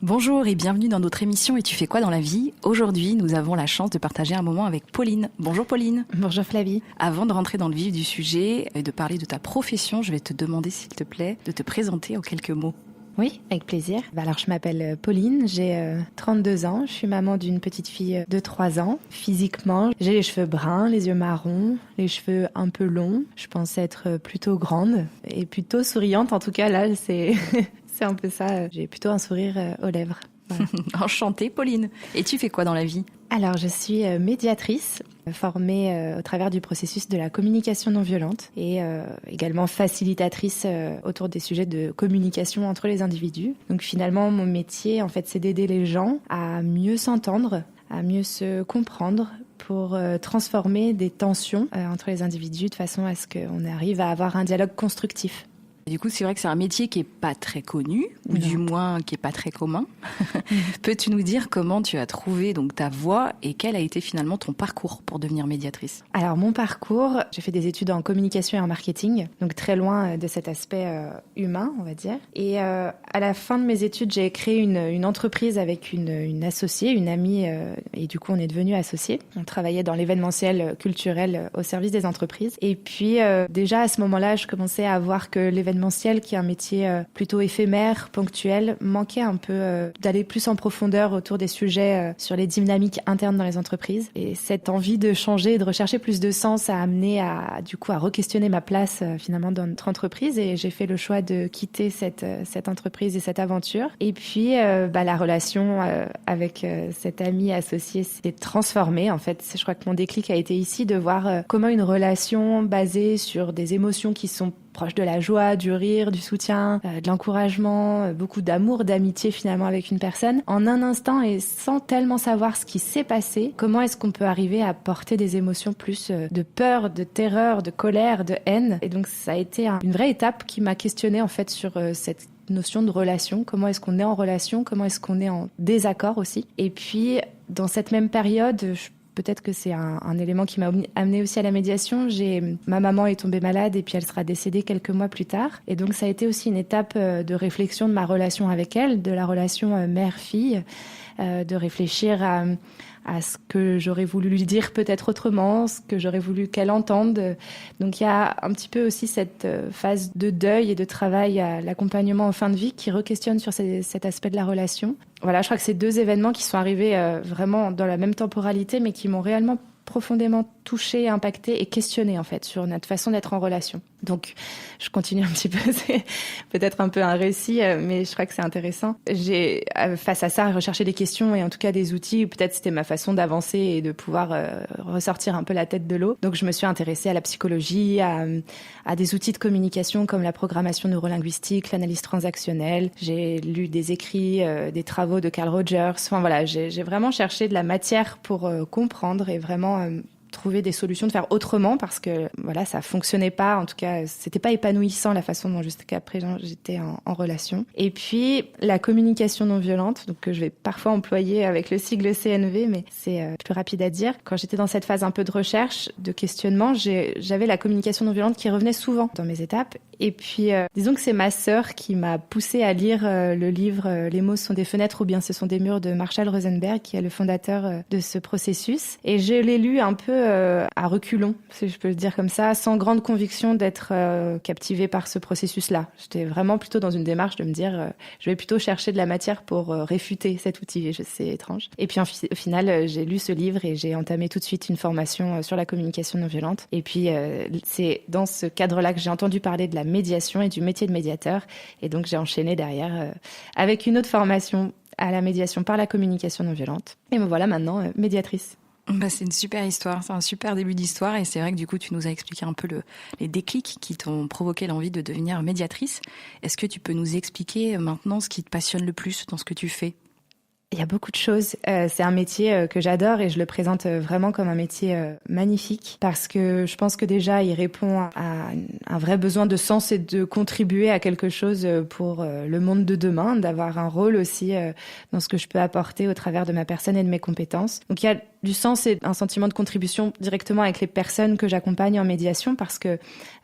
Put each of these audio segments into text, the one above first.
Bonjour et bienvenue dans notre émission « Et tu fais quoi dans la vie ?» Aujourd'hui, nous avons la chance de partager un moment avec Pauline. Bonjour Pauline. Bonjour Flavie. Avant de rentrer dans le vif du sujet et de parler de ta profession, je vais te demander, s'il te plaît, de te présenter en quelques mots. Oui, avec plaisir. Alors, je m'appelle Pauline, j'ai 32 ans, je suis maman d'une petite fille de 3 ans. Physiquement, j'ai les cheveux bruns, les yeux marrons, les cheveux un peu longs. Je pense être plutôt grande et plutôt souriante. En tout cas, là, c'est c'est un peu ça. J'ai plutôt un sourire aux lèvres. Voilà. Enchantée Pauline. Et tu fais quoi dans la vie ? Alors, je suis médiatrice, formée au travers du processus de la communication non violente et également facilitatrice autour des sujets de communication entre les individus. Donc finalement, mon métier, en fait, c'est d'aider les gens à mieux s'entendre, à mieux se comprendre pour transformer des tensions entre les individus de façon à ce qu'on arrive à avoir un dialogue constructif. Du coup, c'est vrai que c'est un métier qui est pas très connu, ou du moins qui est pas très commun. Peux-tu nous dire comment tu as trouvé donc ta voie et quel a été finalement ton parcours pour devenir médiatrice ? Alors mon parcours, j'ai fait des études en communication et en marketing, donc très loin de cet aspect humain, on va dire. Et à la fin de mes études, j'ai créé une entreprise avec une associée, une amie, et du coup on est devenus associés. On travaillait dans l'événementiel culturel au service des entreprises. Et puis déjà à ce moment-là, je commençais à voir que l'événementiel, qui est un métier plutôt éphémère, ponctuel, manquait un peu d'aller plus en profondeur autour des sujets sur les dynamiques internes dans les entreprises. Et cette envie de changer et de rechercher plus de sens a amené à re-questionner ma place finalement dans notre entreprise. Et j'ai fait le choix de quitter cette entreprise et cette aventure. Et puis la relation avec cette amie associée s'est transformée. En fait, je crois que mon déclic a été ici de voir comment une relation basée sur des émotions qui sont proche de la joie, du rire, du soutien, de l'encouragement, beaucoup d'amour, d'amitié finalement avec une personne. En un instant et sans tellement savoir ce qui s'est passé, comment est-ce qu'on peut arriver à porter des émotions plus de peur, de terreur, de colère, de haine. Et donc ça a été une vraie étape qui m'a questionnée en fait sur cette notion de relation. Comment est-ce qu'on est en relation ? Comment est-ce qu'on est en désaccord aussi ? Et puis dans cette même période, peut-être que c'est un élément qui m'a amené aussi à la médiation. Ma maman est tombée malade et puis elle sera décédée quelques mois plus tard. Et donc ça a été aussi une étape de réflexion de ma relation avec elle, de la relation mère-fille, de réfléchir à ce que j'aurais voulu lui dire peut-être autrement, ce que j'aurais voulu qu'elle entende. Donc il y a un petit peu aussi cette phase de deuil et de travail à l'accompagnement en fin de vie qui re-questionne sur cet aspect de la relation. Voilà, je crois que c'est 2 événements qui sont arrivés vraiment dans la même temporalité, mais qui m'ont réellement profondément touchée, impactée et questionnée en fait sur notre façon d'être en relation. Donc je continue un petit peu, c'est peut-être un peu un récit, mais je crois que c'est intéressant. J'ai face à ça recherché des questions et en tout cas des outils, peut-être c'était ma façon d'avancer et de pouvoir ressortir un peu la tête de l'eau. Donc je me suis intéressée à la psychologie, à des outils de communication comme la programmation neurolinguistique, l'analyse transactionnelle. J'ai lu des écrits, des travaux de Carl Rogers. Enfin voilà, j'ai vraiment cherché de la matière pour comprendre et vraiment trouver des solutions de faire autrement parce que voilà, ça fonctionnait pas, en tout cas c'était pas épanouissant la façon dont jusqu'à présent j'étais en relation. Et puis la communication non violente, donc que je vais parfois employer avec le sigle CNV, mais c'est plus rapide à dire. Quand j'étais dans cette phase un peu de recherche, de questionnement, j'avais la communication non violente qui revenait souvent dans mes étapes. Et puis disons que c'est ma sœur qui m'a poussée à lire le livre Les mots sont des fenêtres ou bien ce sont des murs de Marshall Rosenberg, qui est le fondateur de ce processus. Et je l'ai lu un peu à reculons, si je peux le dire comme ça, sans grande conviction d'être captivée par ce processus-là. J'étais vraiment plutôt dans une démarche de me dire je vais plutôt chercher de la matière pour réfuter cet outil. C'est étrange. Et puis au final, j'ai lu ce livre et j'ai entamé tout de suite une formation sur la communication non violente. Et puis c'est dans ce cadre-là que j'ai entendu parler de la médiation et du métier de médiateur. Et donc j'ai enchaîné derrière avec une autre formation à la médiation par la communication non violente. Et me voilà maintenant médiatrice. C'est une super histoire, c'est un super début d'histoire et c'est vrai que du coup tu nous as expliqué un peu les déclics qui t'ont provoqué l'envie de devenir médiatrice. Est-ce que tu peux nous expliquer maintenant ce qui te passionne le plus dans ce que tu fais ? Il y a beaucoup de choses. C'est un métier que j'adore et je le présente vraiment comme un métier magnifique parce que je pense que déjà il répond à un vrai besoin de sens et de contribuer à quelque chose pour le monde de demain, d'avoir un rôle aussi dans ce que je peux apporter au travers de ma personne et de mes compétences. Donc il y a du sens et un sentiment de contribution directement avec les personnes que j'accompagne en médiation, parce que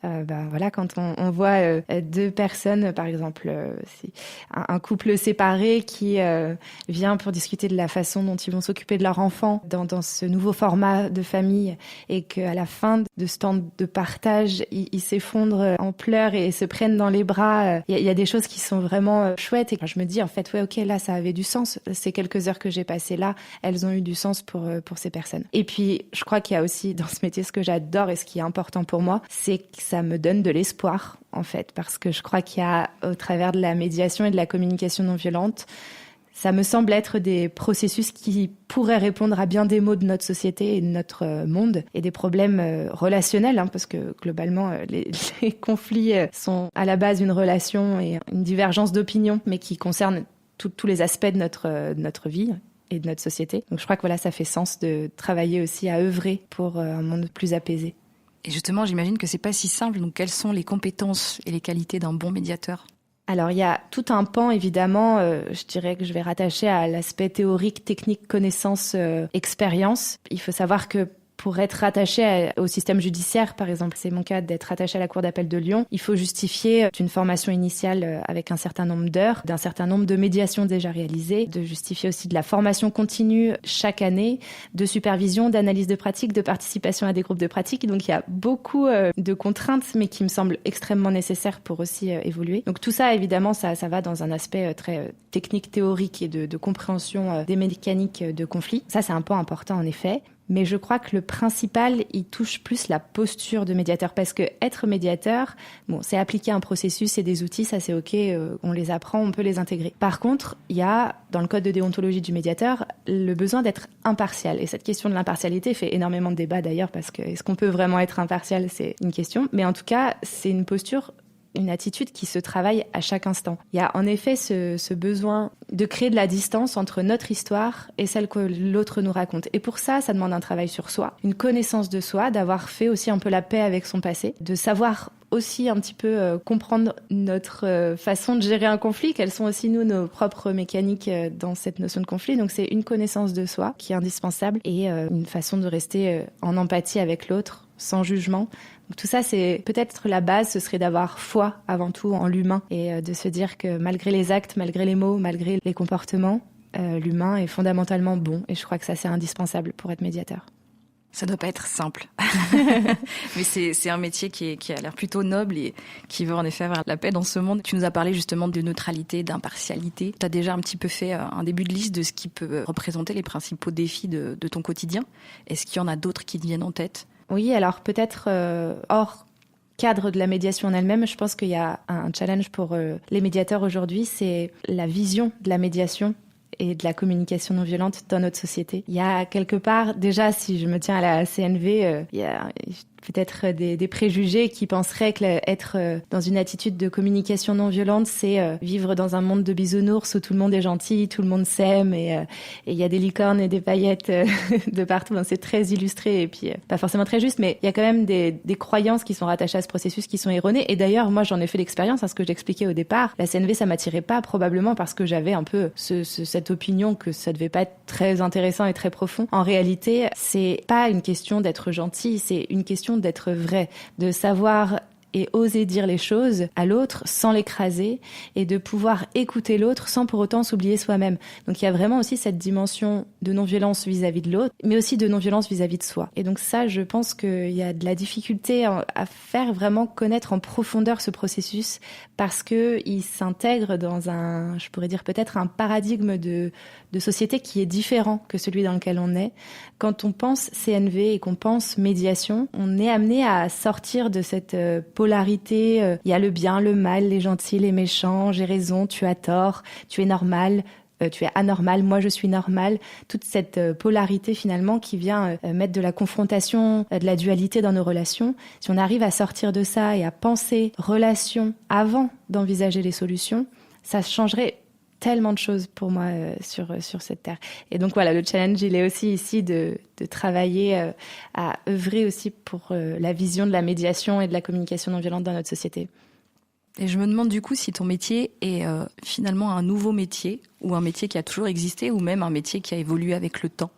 voilà, quand on voit deux personnes, par exemple, un couple séparé qui vient pour discuter de la façon dont ils vont s'occuper de leur enfant dans ce nouveau format de famille, et qu'à la fin de ce temps de partage, ils s'effondrent en pleurs et se prennent dans les bras. Il y a des choses qui sont vraiment chouettes, et je me dis en fait, ouais, ok, là ça avait du sens. Ces quelques heures que j'ai passées là, elles ont eu du sens pour ces personnes. Et puis je crois qu'il y a aussi dans ce métier, ce que j'adore et ce qui est important pour moi, c'est que ça me donne de l'espoir en fait, parce que je crois qu'il y a, au travers de la médiation et de la communication non violente, ça me semble être des processus qui pourraient répondre à bien des maux de notre société et de notre monde, et des problèmes relationnels, parce que globalement, les conflits sont à la base une relation et une divergence d'opinion, mais qui concernent tous les aspects de notre vie et de notre société. Donc je crois que voilà, ça fait sens de travailler aussi à œuvrer pour un monde plus apaisé. Et justement, j'imagine que c'est pas si simple. Donc quelles sont les compétences et les qualités d'un bon médiateur ? Alors, il y a tout un pan, évidemment, je dirais que je vais rattacher à l'aspect théorique, technique, connaissance, expérience. Il faut savoir que pour être rattaché au système judiciaire, par exemple, c'est mon cas d'être rattaché à la Cour d'appel de Lyon, il faut justifier d'une formation initiale avec un certain nombre d'heures, d'un certain nombre de médiations déjà réalisées, de justifier aussi de la formation continue chaque année, de supervision, d'analyse de pratique, de participation à des groupes de pratique. Donc il y a beaucoup de contraintes, mais qui me semblent extrêmement nécessaires pour aussi évoluer. Donc tout ça, évidemment, ça va dans un aspect très technique, théorique et de compréhension des mécaniques de conflit. Ça, c'est un point important, en effet. Mais je crois que le principal, il touche plus la posture de médiateur, parce que être médiateur, c'est appliquer un processus et des outils, ça c'est ok, on les apprend, on peut les intégrer. Par contre, il y a, dans le code de déontologie du médiateur, le besoin d'être impartial. Et cette question de l'impartialité fait énormément de débats d'ailleurs, parce que est-ce qu'on peut vraiment être impartial, c'est une question. Mais en tout cas, c'est une posture, une attitude qui se travaille à chaque instant. Il y a en effet ce besoin de créer de la distance entre notre histoire et celle que l'autre nous raconte. Et pour ça, ça demande un travail sur soi, une connaissance de soi, d'avoir fait aussi un peu la paix avec son passé, de savoir aussi un petit peu comprendre notre façon de gérer un conflit, quelles sont aussi nous nos propres mécaniques dans cette notion de conflit. Donc c'est une connaissance de soi qui est indispensable, et une façon de rester en empathie avec l'autre, sans jugement. Donc tout ça, c'est peut-être la base, ce serait d'avoir foi avant tout en l'humain, et de se dire que malgré les actes, malgré les mots, malgré les comportements, l'humain est fondamentalement bon, et je crois que ça c'est indispensable pour être médiateur. Ça doit pas être simple. Mais c'est un métier qui a l'air plutôt noble et qui veut en effet avoir la paix dans ce monde. Tu nous as parlé justement de neutralité, d'impartialité. Tu as déjà un petit peu fait un début de liste de ce qui peut représenter les principaux défis de ton quotidien. Est-ce qu'il y en a d'autres qui te viennent en tête ? Oui, alors peut-être hors cadre de la médiation en elle-même, je pense qu'il y a un challenge pour les médiateurs aujourd'hui, c'est la vision de la médiation et de la communication non violente dans notre société. Il y a quelque part, déjà si je me tiens à la CNV, il y a peut-être des préjugés qui penseraient que être dans une attitude de communication non violente, c'est vivre dans un monde de bisounours où tout le monde est gentil, tout le monde s'aime, et il y a des licornes et des paillettes de partout. C'est très illustré et puis pas forcément très juste, mais il y a quand même des croyances qui sont rattachées à ce processus qui sont erronées. Et d'ailleurs, moi j'en ai fait l'expérience, ce que j'expliquais au départ. La CNV, ça m'attirait pas, probablement parce que j'avais un peu cette opinion que ça devait pas être très intéressant et très profond. En réalité, c'est pas une question d'être gentil, c'est une question d'être vrai, de savoir et oser dire les choses à l'autre sans l'écraser, et de pouvoir écouter l'autre sans pour autant s'oublier soi-même. Donc il y a vraiment aussi cette dimension de non-violence vis-à-vis de l'autre, mais aussi de non-violence vis-à-vis de soi. Et donc ça, je pense qu'il y a de la difficulté à faire vraiment connaître en profondeur ce processus, parce que il s'intègre dans un, je pourrais dire peut-être un paradigme de société qui est différent que celui dans lequel on est. Quand on pense CNV et qu'on pense médiation, on est amené à sortir de cette polarité, il y a le bien, le mal, les gentils, les méchants, j'ai raison, tu as tort, tu es normal, tu es anormal, moi je suis normal. Toute cette polarité finalement qui vient mettre de la confrontation, de la dualité dans nos relations. Si on arrive à sortir de ça et à penser relation avant d'envisager les solutions, ça changerait tellement de choses pour moi sur cette terre. Et donc voilà, le challenge, il est aussi ici de travailler à œuvrer aussi pour la vision de la médiation et de la communication non violente dans notre société. Et je me demande du coup si ton métier est finalement un nouveau métier, ou un métier qui a toujours existé, ou même un métier qui a évolué avec le temps.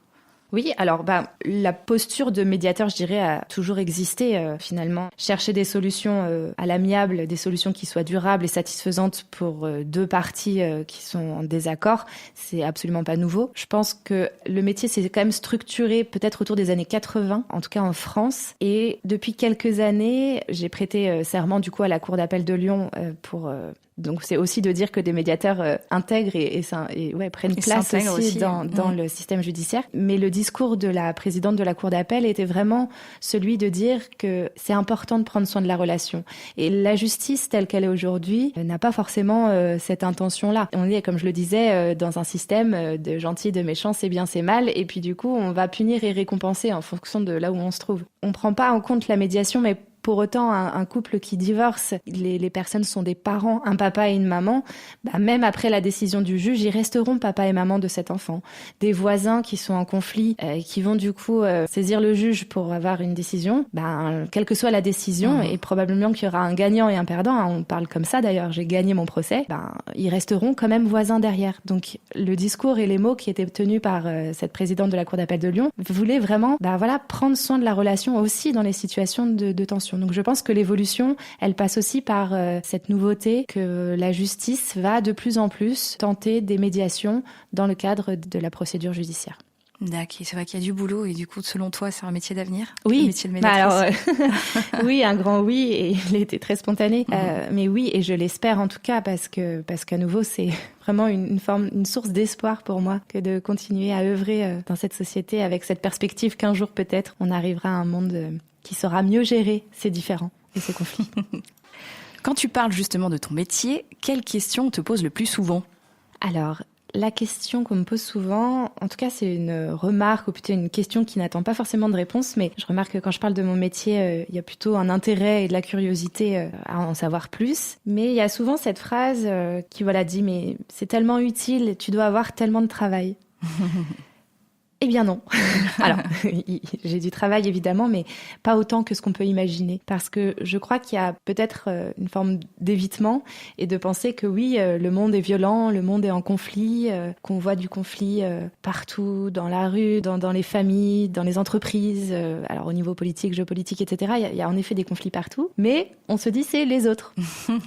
Oui, alors la posture de médiateur, je dirais, a toujours existé finalement. Chercher des solutions à l'amiable, des solutions qui soient durables et satisfaisantes pour deux parties qui sont en désaccord, c'est absolument pas nouveau. Je pense que le métier s'est quand même structuré peut-être autour des années 80, en tout cas en France. Et depuis quelques années, j'ai prêté serment du coup à la Cour d'appel de Lyon pour... Donc c'est aussi de dire que des médiateurs intègrent et prennent place aussi dans le système judiciaire. Mais le discours de la présidente de la Cour d'appel était vraiment celui de dire que c'est important de prendre soin de la relation. Et la justice telle qu'elle est aujourd'hui n'a pas forcément cette intention-là. On est, comme je le disais, dans un système de gentils, de méchants, c'est bien, c'est mal. Et puis du coup, on va punir et récompenser en fonction de là où on se trouve. On prend pas en compte la médiation, mais pour autant, un couple qui divorce, les personnes sont des parents, un papa et une maman, même après la décision du juge, ils resteront papa et maman de cet enfant. Des voisins qui sont en conflit, qui vont du coup saisir le juge pour avoir une décision, quelle que soit la décision, et probablement qu'il y aura un gagnant et un perdant, on parle comme ça d'ailleurs, j'ai gagné mon procès, ils resteront quand même voisins derrière. Donc le discours et les mots qui étaient tenus par cette présidente de la Cour d'appel de Lyon voulaient vraiment prendre soin de la relation aussi dans les situations de tension. Donc je pense que l'évolution, elle passe aussi par cette nouveauté que la justice va de plus en plus tenter des médiations dans le cadre de la procédure judiciaire. D'accord, c'est vrai qu'il y a du boulot et du coup, selon toi, c'est un métier d'avenir? Oui, le métier de médiatrice. Oui, un grand oui, et il était très spontané. Mais oui, et je l'espère en tout cas parce qu'à nouveau, c'est vraiment une source d'espoir pour moi que de continuer à œuvrer dans cette société avec cette perspective qu'un jour peut-être on arrivera à un monde qui saura mieux gérer ces différends et ces conflits. Quand tu parles justement de ton métier, quelle question te pose le plus souvent? Alors, la question qu'on me pose souvent, en tout cas c'est une remarque ou plutôt une question qui n'attend pas forcément de réponse, mais je remarque que quand je parle de mon métier, il y a plutôt un intérêt et de la curiosité à en savoir plus. Mais il y a souvent cette phrase qui dit « mais c'est tellement utile, tu dois avoir tellement de travail ». Eh bien non. Alors, j'ai du travail évidemment, mais pas autant que ce qu'on peut imaginer. Parce que je crois qu'il y a peut-être une forme d'évitement et de penser que oui, le monde est violent, le monde est en conflit, qu'on voit du conflit partout, dans la rue, dans les familles, dans les entreprises. Alors au niveau politique, géopolitique, etc., il y a en effet des conflits partout. Mais on se dit c'est les autres.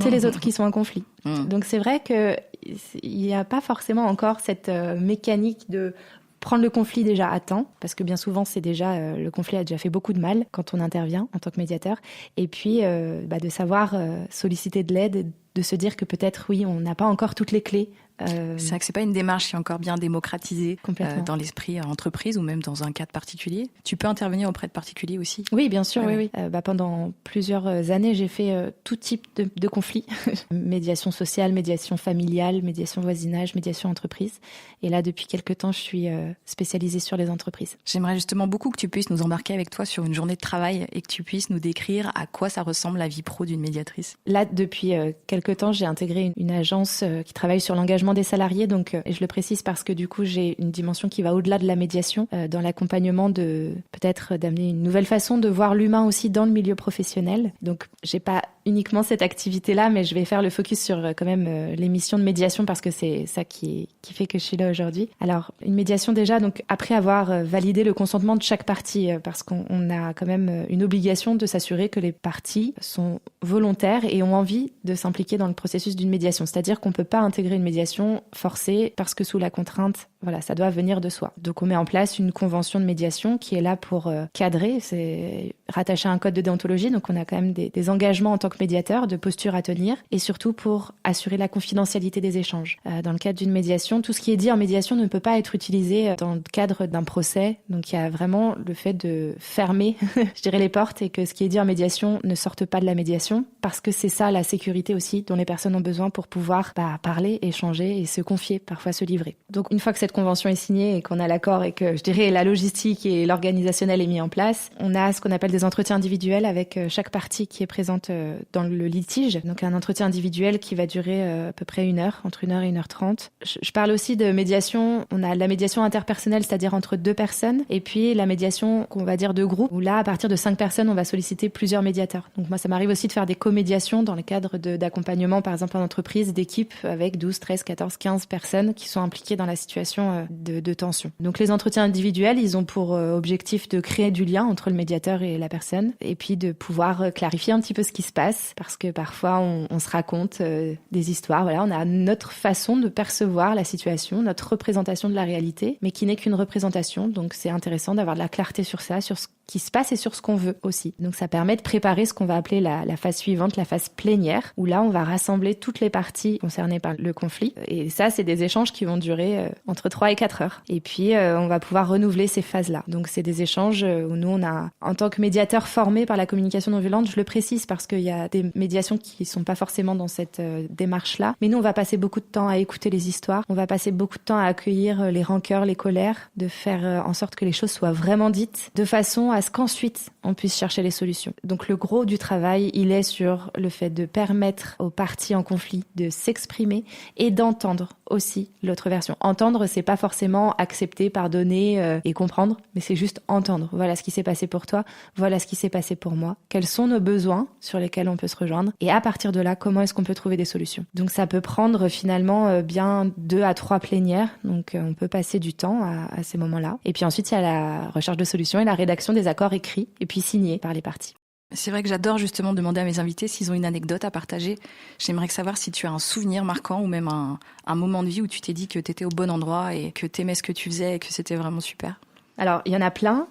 C'est les autres qui sont en conflit. Donc c'est vrai qu'il n'y a pas forcément encore cette mécanique de prendre le conflit déjà à temps, parce que bien souvent, c'est déjà le conflit a déjà fait beaucoup de mal quand on intervient en tant que médiateur. Et puis, de savoir solliciter de l'aide, de se dire que peut-être, oui, on n'a pas encore toutes les clés. C'est vrai que c'est pas une démarche qui est encore bien démocratisée dans l'esprit entreprise ou même dans un cadre particulier. Tu peux intervenir auprès de particuliers aussi? Oui, bien sûr, oui. Pendant plusieurs années, j'ai fait tout type de conflits. Médiation sociale, médiation familiale, médiation voisinage, médiation entreprise. Et là, depuis quelques temps, je suis spécialisée sur les entreprises. J'aimerais justement beaucoup que tu puisses nous embarquer avec toi sur une journée de travail et que tu puisses nous décrire à quoi ça ressemble la vie pro d'une médiatrice. Là, depuis quelques temps, j'ai intégré une agence qui travaille sur l'engagement des salariés, donc et je le précise parce que du coup j'ai une dimension qui va au-delà de la médiation dans l'accompagnement de peut-être d'amener une nouvelle façon de voir l'humain aussi dans le milieu professionnel. Donc j'ai pas uniquement cette activité-là, mais je vais faire le focus sur quand même les missions de médiation parce que c'est ça qui fait que je suis là aujourd'hui. Alors une médiation déjà, donc après avoir validé le consentement de chaque partie, parce qu'on a quand même une obligation de s'assurer que les parties sont volontaires et ont envie de s'impliquer dans le processus d'une médiation. C'est-à-dire qu'on peut pas intégrer une médiation forcée parce que sous la contrainte, ça doit venir de soi. Donc on met en place une convention de médiation qui est là pour cadrer, c'est rattaché à un code de déontologie, donc on a quand même des engagements en tant que médiateur, de posture à tenir, et surtout pour assurer la confidentialité des échanges. Dans le cadre d'une médiation, tout ce qui est dit en médiation ne peut pas être utilisé dans le cadre d'un procès, donc il y a vraiment le fait de fermer, je dirais, les portes et que ce qui est dit en médiation ne sorte pas de la médiation, parce que c'est ça la sécurité aussi dont les personnes ont besoin pour pouvoir parler, échanger et se confier, parfois se livrer. Donc une fois que cette convention est signée et qu'on a l'accord et que, je dirais, la logistique et l'organisationnel est mis en place, on a ce qu'on appelle des entretiens individuels avec chaque partie qui est présente dans le litige, donc un entretien individuel qui va durer à peu près 1 heure, entre 1 heure et 1h30. Je parle aussi de médiation, on a la médiation interpersonnelle, c'est-à-dire entre 2 personnes, et puis la médiation qu'on va dire de groupe, où là, à partir de 5 personnes, on va solliciter plusieurs médiateurs. Donc moi, ça m'arrive aussi de faire des co-médiations dans le cadre d'accompagnement, par exemple en entreprise, d'équipes avec 12, 13, 14, 15 personnes qui sont impliquées dans la situation de tension. Donc les entretiens individuels, ils ont pour objectif de créer du lien entre le médiateur et la personne, et puis de pouvoir clarifier un petit peu ce qui se passe, parce que parfois on se raconte des histoires, voilà, on a notre façon de percevoir la situation, notre représentation de la réalité, mais qui n'est qu'une représentation, donc c'est intéressant d'avoir de la clarté sur ça, sur ce qui se passe et sur ce qu'on veut aussi. Donc ça permet de préparer ce qu'on va appeler la phase suivante, la phase plénière, où là on va rassembler toutes les parties concernées par le conflit, et ça c'est des échanges qui vont durer entre 3 et 4 heures, et puis on va pouvoir renouveler ces phases-là. Donc c'est des échanges où nous on a, en tant que médiateur formé par la communication non violente, je le précise parce qu'il y a des médiations qui sont pas forcément dans cette démarche-là, mais nous on va passer beaucoup de temps à écouter les histoires, on va passer beaucoup de temps à accueillir les rancœurs, les colères, de faire en sorte que les choses soient vraiment dites, de façon à ce qu'ensuite on puisse chercher les solutions. Donc le gros du travail, il est sur le fait de permettre aux parties en conflit de s'exprimer et d'entendre aussi l'autre version. Entendre, c'est pas forcément accepter, pardonner et comprendre, mais c'est juste entendre. Voilà ce qui s'est passé pour toi, voilà ce qui s'est passé pour moi, quels sont nos besoins sur lesquels on peut se rejoindre, et à partir de là, comment est-ce qu'on peut trouver des solutions. Donc ça peut prendre finalement bien 2 à 3 plénières, donc on peut passer du temps à ces moments-là. Et puis ensuite, il y a la recherche de solutions et la rédaction des accords écrits, et puis signés par les parties. C'est vrai que j'adore justement demander à mes invités s'ils ont une anecdote à partager. J'aimerais savoir si tu as un souvenir marquant ou même un moment de vie où tu t'es dit que tu étais au bon endroit et que tu aimais ce que tu faisais et que c'était vraiment super. Alors, il y en a plein,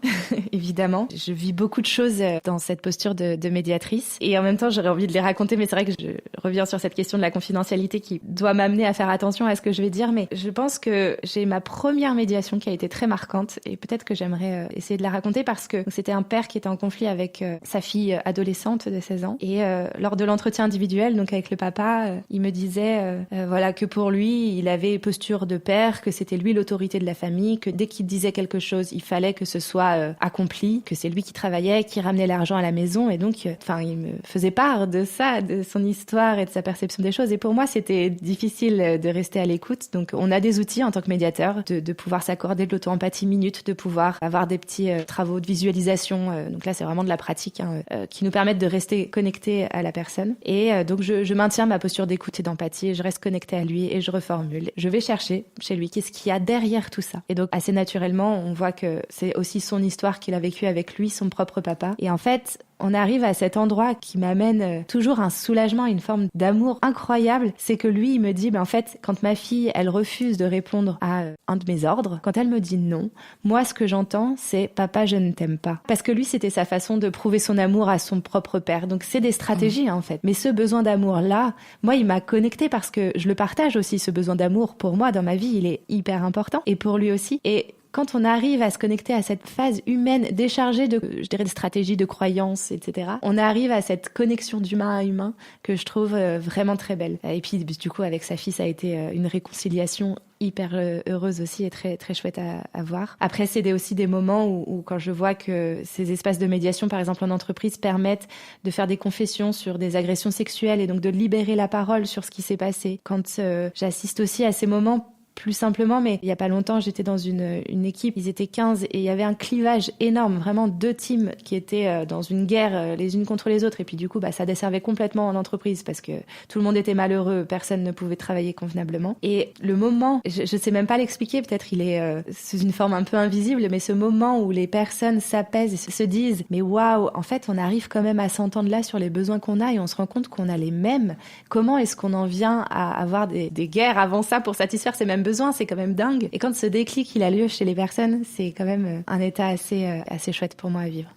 évidemment. Je vis beaucoup de choses dans cette posture de médiatrice. Et en même temps, j'aurais envie de les raconter, mais c'est vrai que je reviens sur cette question de la confidentialité qui doit m'amener à faire attention à ce que je vais dire. Mais je pense que j'ai ma première médiation qui a été très marquante et peut-être que j'aimerais essayer de la raconter parce que c'était un père qui était en conflit avec sa fille adolescente de 16 ans. Et lors de l'entretien individuel, donc avec le papa, il me disait voilà que pour lui, il avait posture de père, que c'était lui l'autorité de la famille, que dès qu'il disait quelque chose, il fallait que ce soit accompli, que c'est lui qui travaillait, qui ramenait l'argent à la maison, et donc, il me faisait part de ça, de son histoire et de sa perception des choses. Et pour moi, c'était difficile de rester à l'écoute. Donc, on a des outils en tant que médiateur de pouvoir s'accorder de l'auto-empathie minute, de pouvoir avoir des petits travaux de visualisation. Donc là, c'est vraiment de la pratique qui nous permettent de rester connectés à la personne. Et donc, je maintiens ma posture d'écoute et d'empathie. Je reste connectée à lui et je reformule. Je vais chercher chez lui qu'est-ce qu'il y a derrière tout ça. Et donc, assez naturellement, on voit que c'est aussi son histoire qu'il a vécue avec lui, son propre papa. Et en fait, on arrive à cet endroit qui m'amène toujours un soulagement, une forme d'amour incroyable. C'est que lui, il me dit, en fait, quand ma fille, elle refuse de répondre à un de mes ordres, quand elle me dit non, moi, ce que j'entends, c'est « Papa, je ne t'aime pas ». Parce que lui, c'était sa façon de prouver son amour à son propre père. Donc, c'est des stratégies, en fait. Mais ce besoin d'amour-là, moi, il m'a connectée parce que je le partage aussi, ce besoin d'amour. Pour moi, dans ma vie, il est hyper important. Et pour lui aussi. Et quand on arrive à se connecter à cette phase humaine déchargée de, je dirais, de stratégies, de croyances, etc., on arrive à cette connexion d'humain à humain que je trouve vraiment très belle. Et puis, du coup, avec sa fille, ça a été une réconciliation hyper heureuse aussi et très, très chouette à voir. Après, c'est aussi des moments où quand je vois que ces espaces de médiation, par exemple en entreprise, permettent de faire des confessions sur des agressions sexuelles et donc de libérer la parole sur ce qui s'est passé. Quand j'assiste aussi à ces moments plus simplement, mais il y a pas longtemps, j'étais dans une équipe, ils étaient 15 et il y avait un clivage énorme, vraiment 2 teams qui étaient dans une guerre les unes contre les autres, et puis du coup, ça desservait complètement en entreprise parce que tout le monde était malheureux, personne ne pouvait travailler convenablement. Et le moment, je sais même pas l'expliquer, peut-être il est sous une forme un peu invisible, mais ce moment où les personnes s'apaisent et se disent, mais waouh, en fait, on arrive quand même à s'entendre là sur les besoins qu'on a et on se rend compte qu'on a les mêmes. Comment est-ce qu'on en vient à avoir des guerres avant ça pour satisfaire ces mêmes besoin, c'est quand même dingue. Et quand ce déclic il a lieu chez les personnes, c'est quand même un état assez chouette pour moi à vivre.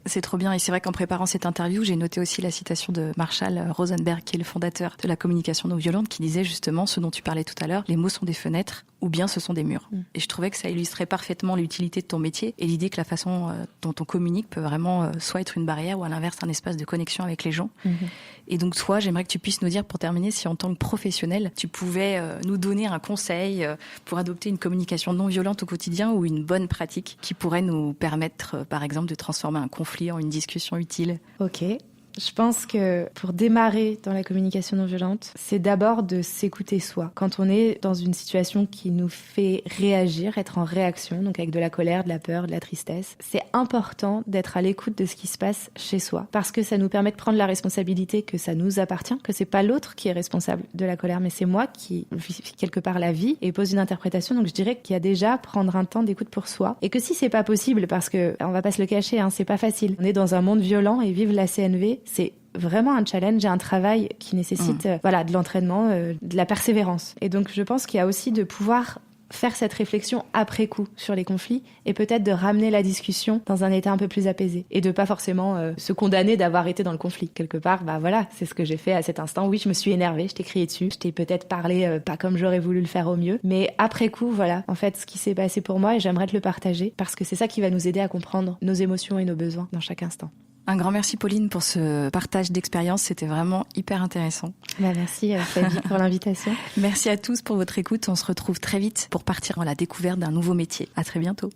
C'est trop bien. Et c'est vrai qu'en préparant cette interview, j'ai noté aussi la citation de Marshall Rosenberg, qui est le fondateur de la communication non violente, qui disait justement ce dont tu parlais tout à l'heure, les mots sont des fenêtres ou bien ce sont des murs. Et je trouvais que ça illustrait parfaitement l'utilité de ton métier et l'idée que la façon dont on communique peut vraiment soit être une barrière ou à l'inverse un espace de connexion avec les gens. Et donc toi, j'aimerais que tu puisses nous dire, pour terminer, si en tant que professionnel, tu pouvais nous donner un conseil pour adopter une communication non violente au quotidien ou une bonne pratique qui pourrait nous permettre, par exemple, de transformer un conflit en une discussion utile. Ok. Je pense que pour démarrer dans la communication non violente, c'est d'abord de s'écouter soi. Quand on est dans une situation qui nous fait réagir, être en réaction, donc avec de la colère, de la peur, de la tristesse, c'est important d'être à l'écoute de ce qui se passe chez soi. Parce que ça nous permet de prendre la responsabilité que ça nous appartient, que c'est pas l'autre qui est responsable de la colère, mais c'est moi qui vis quelque part la vie et pose une interprétation. Donc je dirais qu'il y a déjà prendre un temps d'écoute pour soi. Et que si c'est pas possible, parce que on va pas se le cacher, c'est pas facile. On est dans un monde violent et vivre la CNV, c'est vraiment un challenge et un travail qui nécessite de l'entraînement, de la persévérance. Et donc je pense qu'il y a aussi de pouvoir faire cette réflexion après coup sur les conflits et peut-être de ramener la discussion dans un état un peu plus apaisé et de pas forcément se condamner d'avoir été dans le conflit. Quelque part, c'est ce que j'ai fait à cet instant. Oui, je me suis énervée, je t'ai crié dessus, je t'ai peut-être parlé pas comme j'aurais voulu le faire au mieux, mais après coup, en fait, ce qui s'est passé pour moi et j'aimerais te le partager parce que c'est ça qui va nous aider à comprendre nos émotions et nos besoins dans chaque instant. Un grand merci Pauline pour ce partage d'expérience, c'était vraiment hyper intéressant. Merci Flavie pour l'invitation. Merci à tous pour votre écoute, on se retrouve très vite pour partir à la découverte d'un nouveau métier. À très bientôt.